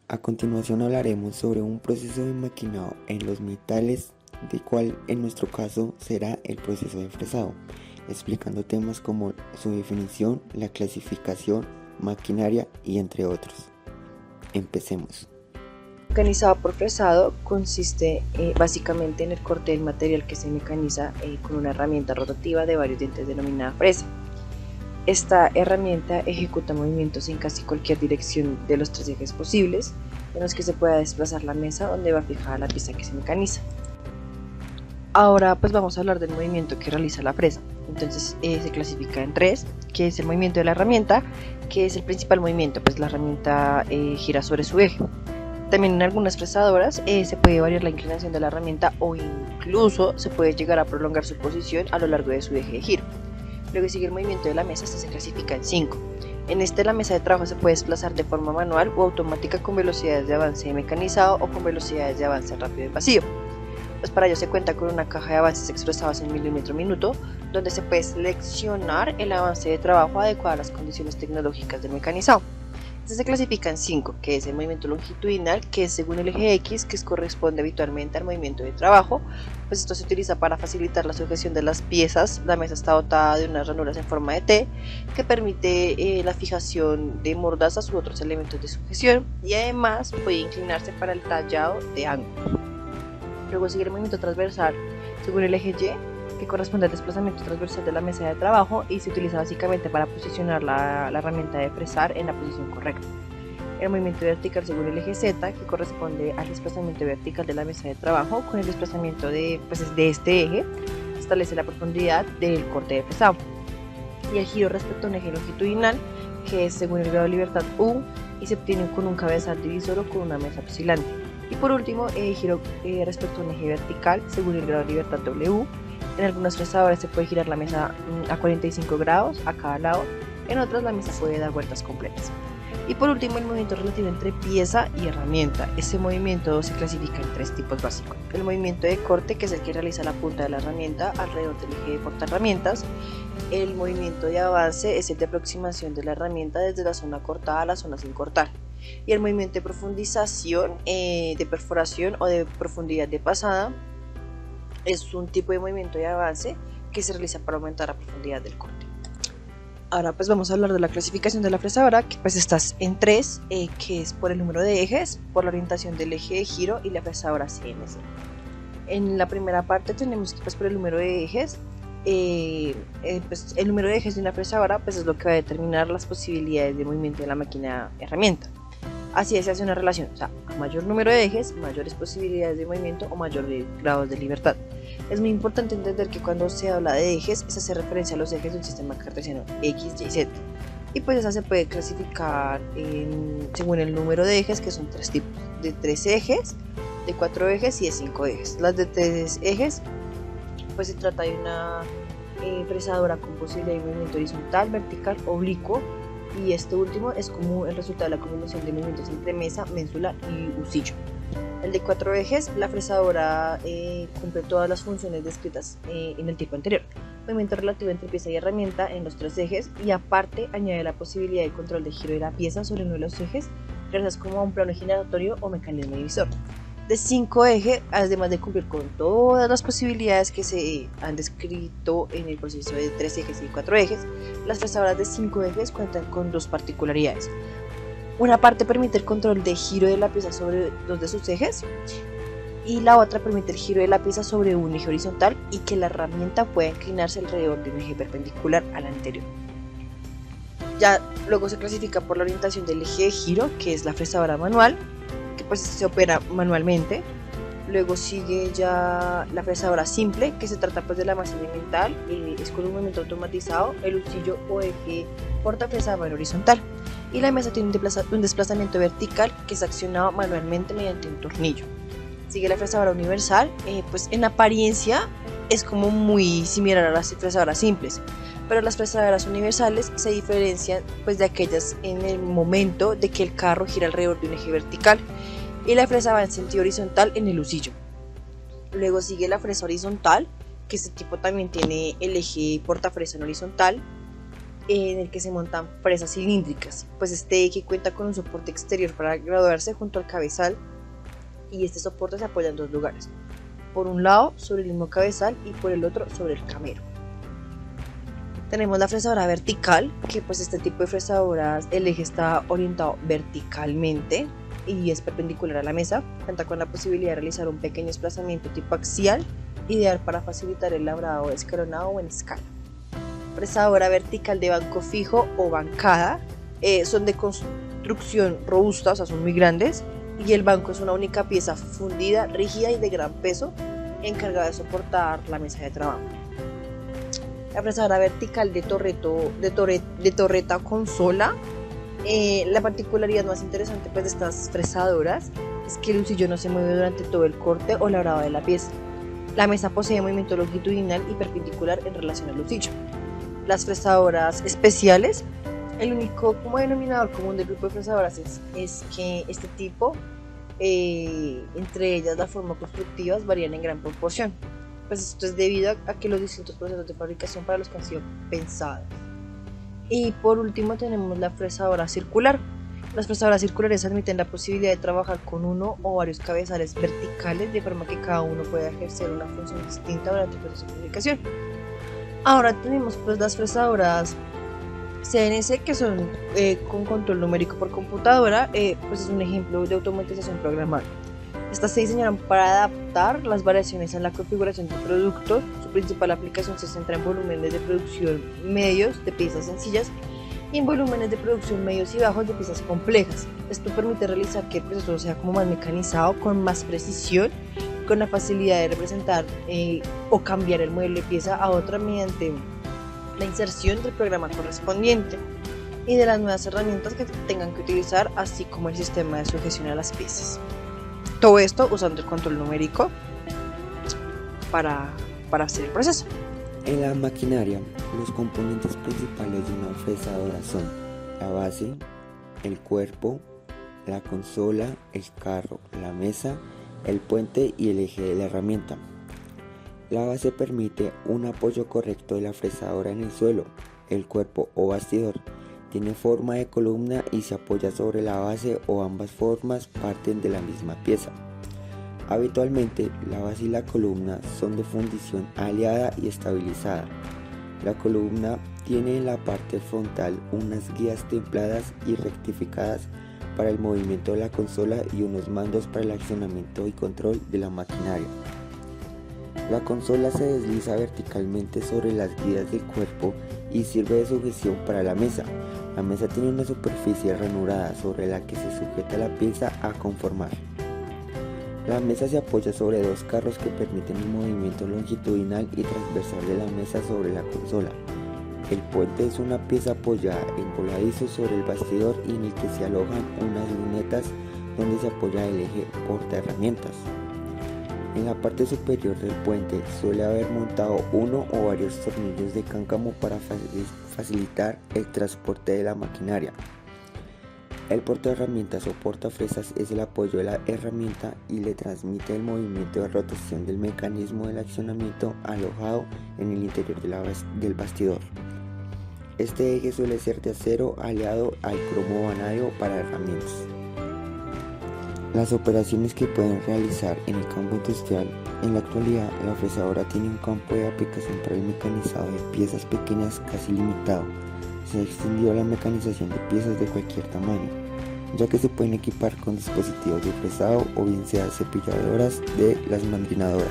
A continuación hablaremos sobre un proceso de maquinado en los metales, del cual en nuestro caso será el proceso de fresado, explicando temas como su definición, la clasificación, maquinaria y entre otros. Empecemos. Mecanizado por fresado consiste básicamente en el corte del material que se mecaniza con una herramienta rotativa de varios dientes denominada fresa. Esta herramienta ejecuta movimientos en casi cualquier dirección de los 3 ejes posibles en los que se pueda desplazar la mesa donde va fijada la pieza que se mecaniza. Ahora pues vamos a hablar del movimiento que realiza la fresa. Entonces se clasifica en 3, que es el movimiento de la herramienta, que es el principal movimiento, pues la herramienta gira sobre su eje. También en algunas fresadoras se puede variar la inclinación de la herramienta o incluso se puede llegar a prolongar su posición a lo largo de su eje de giro. Luego sigue el movimiento de la mesa, este se clasifica en 5. En este la mesa de trabajo se puede desplazar de forma manual o automática con velocidades de avance mecanizado o con velocidades de avance rápido y vacío. Pues para ello se cuenta con una caja de avances expresados en milímetro minuto, donde se puede seleccionar el avance de trabajo adecuado a las condiciones tecnológicas del mecanizado. Este se clasifica en 5, que es el movimiento longitudinal, que es según el eje X, que corresponde habitualmente al movimiento de trabajo. Pues esto se utiliza para facilitar la sujeción de las piezas. La mesa está dotada de unas ranuras en forma de T, que permite la fijación de mordazas u otros elementos de sujeción, y además puede inclinarse para el tallado de ángulos. Luego sigue el movimiento transversal, según el eje Y, que corresponde al desplazamiento transversal de la mesa de trabajo y se utiliza básicamente para posicionar la herramienta de fresar en la posición correcta. El movimiento vertical según el eje Z, que corresponde al desplazamiento vertical de la mesa de trabajo. Con el desplazamiento de este eje se establece la profundidad del corte de fresado. Y el giro respecto a un eje longitudinal, que es según el grado de libertad U, y se obtiene con un cabezal divisor o con una mesa oscilante. Y por último, el giro respecto a un eje vertical según el grado de libertad W. En algunas fresadoras se puede girar la mesa a 45 grados a cada lado, en otras la mesa puede dar vueltas completas. Y por último, el movimiento relativo entre pieza y herramienta. Este movimiento se clasifica en 3 tipos básicos. El movimiento de corte, que es el que realiza la punta de la herramienta alrededor del eje de portaherramientas. El movimiento de avance es el de aproximación de la herramienta desde la zona cortada a la zona sin cortar. Y el movimiento de profundización, de perforación o de profundidad de pasada, es un tipo de movimiento de avance que se realiza para aumentar la profundidad del corte. Ahora pues vamos a hablar de la clasificación de la fresadora, que pues está en 3, que es por el número de ejes, por la orientación del eje de giro y la fresadora CNC. En la primera parte tenemos que pues por el número de ejes, pues el número de ejes de una fresadora pues es lo que va a determinar las posibilidades de movimiento de la máquina herramienta. Así se hace una relación, o sea, a mayor número de ejes, mayores posibilidades de movimiento o mayores grados de libertad. Es muy importante entender que cuando se habla de ejes, se hace referencia a los ejes de un sistema cartesiano X, Y, Z. Y pues esa se puede clasificar según el número de ejes, que son 3 tipos, de 3 ejes, de 4 ejes y de 5 ejes. Las de 3 ejes, pues se trata de una fresadora con posibilidad de movimiento horizontal, vertical, oblicuo. Y este último es como el resultado de la combinación de movimientos entre mesa, ménsula y husillo. El de 4 ejes, la fresadora cumple todas las funciones descritas en el tipo anterior. Movimiento relativo entre pieza y herramienta en los 3 ejes, y aparte añade la posibilidad de control de giro de la pieza sobre uno de los ejes, gracias como a un plano giratorio o mecanismo divisor. De 5 ejes, además de cumplir con todas las posibilidades que se han descrito en el proceso de 3 ejes y 4 ejes, las fresadoras de 5 ejes cuentan con 2 particularidades. Una parte permite el control de giro de la pieza sobre 2 de sus ejes, y la otra permite el giro de la pieza sobre un eje horizontal y que la herramienta pueda inclinarse alrededor de un eje perpendicular al anterior. Ya luego se clasifica por la orientación del eje de giro, que es la fresadora manual, que pues se opera manualmente. Luego sigue ya la fresadora simple, que se trata pues de la más elemental, es con un movimiento automatizado, el husillo o eje portafresado en horizontal. Y la mesa tiene un desplazamiento vertical que es accionado manualmente mediante un tornillo. Sigue la fresadora universal, pues en apariencia es como muy similar a las fresadoras simples, pero las fresadoras universales se diferencian pues de aquellas en el momento de que el carro gira alrededor de un eje vertical y la fresa va en sentido horizontal en el husillo. Luego sigue la fresa horizontal, que este tipo también tiene el eje portafresa en horizontal, en el que se montan fresas cilíndricas. Pues este eje cuenta con un soporte exterior para graduarse junto al cabezal, y este soporte se apoya en dos lugares: por un lado sobre el mismo cabezal y por el otro sobre el camero. Tenemos la fresadora vertical, que pues este tipo de fresadoras el eje está orientado verticalmente y es perpendicular a la mesa. Cuenta con la posibilidad de realizar un pequeño desplazamiento tipo axial, ideal para facilitar el labrado escalonado o en escala. Fresadora vertical de banco fijo o bancada, son de construcción robusta, o sea, son muy grandes, y el banco es una única pieza fundida, rígida y de gran peso, encargada de soportar la mesa de trabajo. La fresadora vertical de torreta consola, la particularidad más interesante pues de estas fresadoras es que el lucillo no se mueve durante todo el corte o labrado de la pieza. La mesa posee movimiento longitudinal y perpendicular en relación al lucillo. Las fresadoras especiales, el único como denominador común del grupo de fresadoras es que este tipo, entre ellas las formas constructivas, varían en gran proporción. Pues esto es debido a que los distintos procesos de fabricación para los que han sido pensados. Y por último tenemos la fresadora circular. Las fresadoras circulares admiten la posibilidad de trabajar con uno o varios cabezales verticales, de forma que cada uno pueda ejercer una función distinta durante el proceso de fabricación. Ahora tenemos pues las fresadoras CNC, que son con control numérico por computadora, pues es un ejemplo de automatización programable. Estas se diseñaron para adaptar las variaciones en la configuración de productos. Su principal aplicación se centra en volúmenes de producción medios de piezas sencillas y en volúmenes de producción medios y bajos de piezas complejas. Esto permite realizar que el proceso sea como más mecanizado, con más precisión, con la facilidad de representar o cambiar el modelo de pieza a otra mediante la inserción del programa correspondiente y de las nuevas herramientas que tengan que utilizar, así como el sistema de sujeción a las piezas. Todo esto usando el control numérico para hacer el proceso. En la maquinaria, los componentes principales de una fresadora son la base, el cuerpo, la consola, el carro, la mesa, el puente y el eje de la herramienta. La base permite un apoyo correcto de la fresadora en el suelo. El cuerpo o bastidor tiene forma de columna y se apoya sobre la base, o ambas formas parten de la misma pieza. Habitualmente, la base y la columna son de fundición aleada y estabilizada. La columna tiene en la parte frontal unas guías templadas y rectificadas para el movimiento de la consola y unos mandos para el accionamiento y control de la maquinaria. La consola se desliza verticalmente sobre las guías del cuerpo y sirve de sujeción para la mesa. La mesa tiene una superficie ranurada sobre la que se sujeta la pieza a conformar. La mesa se apoya sobre dos carros que permiten el movimiento longitudinal y transversal de la mesa sobre la consola. El puente es una pieza apoyada en voladizo sobre el bastidor y en el que se alojan unas lunetas donde se apoya el eje portaherramientas. En la parte superior del puente suele haber montado uno o varios tornillos de cáncamo para facilitar el transporte de la maquinaria. El portaherramientas o portafresas es el apoyo de la herramienta y le transmite el movimiento de rotación del mecanismo del accionamiento alojado en el interior del bastidor. Este eje suele ser de acero aleado al cromo vanadio para herramientas. Las operaciones que pueden realizar en el campo industrial. En la actualidad, la fresadora tiene un campo de aplicación para el mecanizado de piezas pequeñas casi limitado. Se ha extendido a la mecanización de piezas de cualquier tamaño, ya que se pueden equipar con dispositivos de fresado o bien sea cepilladoras de las mandrinadoras.